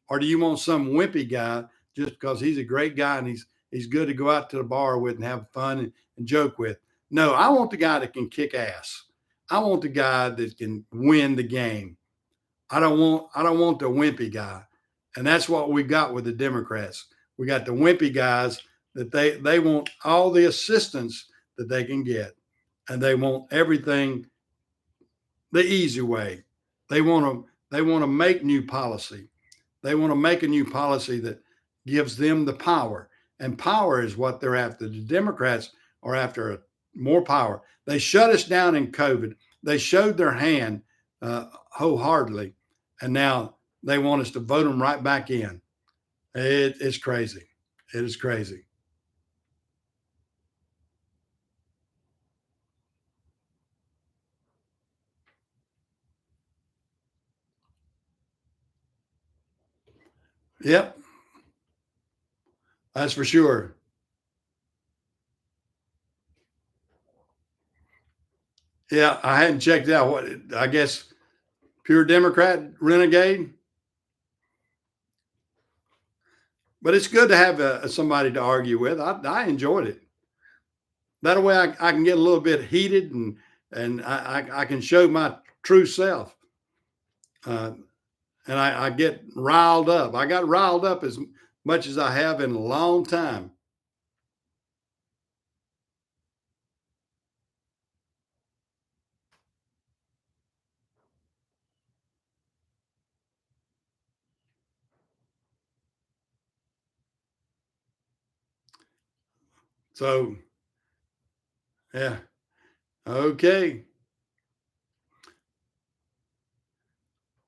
Or do you want some wimpy guy just because he's a great guy and he's good to go out to the bar with and have fun and joke with? No, I want the guy that can kick ass. I want the guy that can win the game. I don't want the wimpy guy. And that's what we got with the Democrats. We got the wimpy guys that they want all the assistance that they can get. And they want everything the easy way. They want to make new policy. They want to make a new policy that gives them the power. And power is what they're after. The Democrats are after more power. They shut us down in COVID. They showed their hand wholeheartedly. And now they want us to vote them right back in. It's crazy. It is crazy. Yep, that's for sure. Yeah, I hadn't checked out what I guess pure Democrat renegade. But it's good to have somebody to argue with. I enjoyed it. That way I can get a little bit heated and I can show my true self. Uh, and I get riled up. I got riled up as much as I have in a long time. So, yeah. Okay.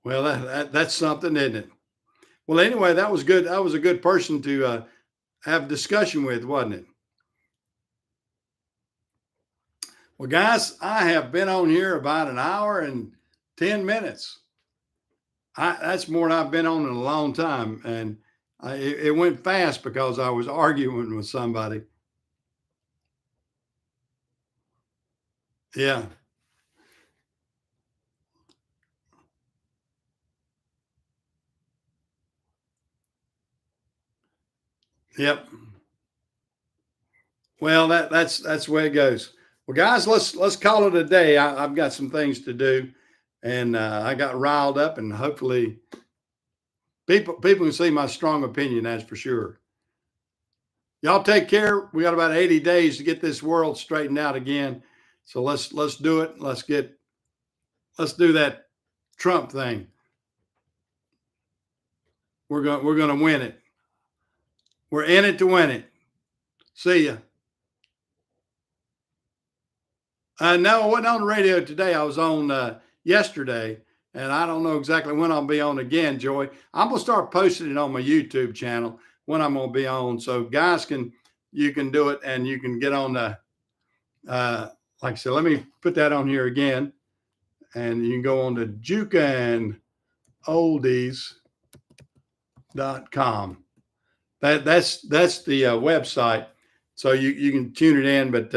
Well, that's something, isn't it? Well, anyway, that was good. That was a good person to have discussion with, wasn't it? Well, guys, I have been on here about an hour and 10 minutes. That's more than I've been on in a long time. And it went fast because I was arguing with somebody. Yeah. Yep. Well, that's the way it goes. Well, guys, let's call it a day. I've got some things to do, and I got riled up, and hopefully people can see my strong opinion. That's for sure. Y'all take care. We got about 80 days to get this world straightened out again. So let's do it. Let's do that Trump thing. We're gonna win it. We're in it to win it. See ya. No, I wasn't on the radio today. I was on yesterday, and I don't know exactly when I'll be on again, Joy. I'm gonna start posting it on my YouTube channel when I'm gonna be on, so guys you can do it, and you can get on the uh, like I said. Let me put that on here again, and you can go on to jukeandoldies.com. That's the website, so you can tune it in. But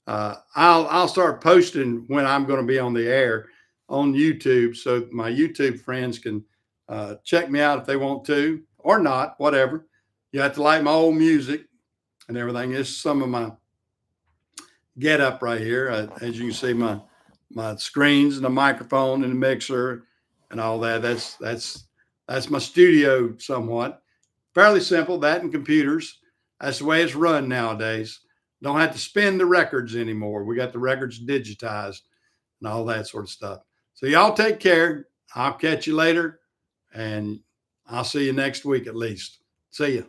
I'll start posting when I'm going to be on the air on YouTube, so my YouTube friends can check me out if they want to or not, whatever. You have to like my old music and everything. This is some of my get up right here. As you can see, my screens and the microphone and the mixer and all that. That's my studio somewhat. Fairly simple, that and computers. That's the way it's run nowadays. Don't have to spin the records anymore. We got the records digitized and all that sort of stuff. So y'all take care. I'll catch you later, and I'll see you next week at least. See you.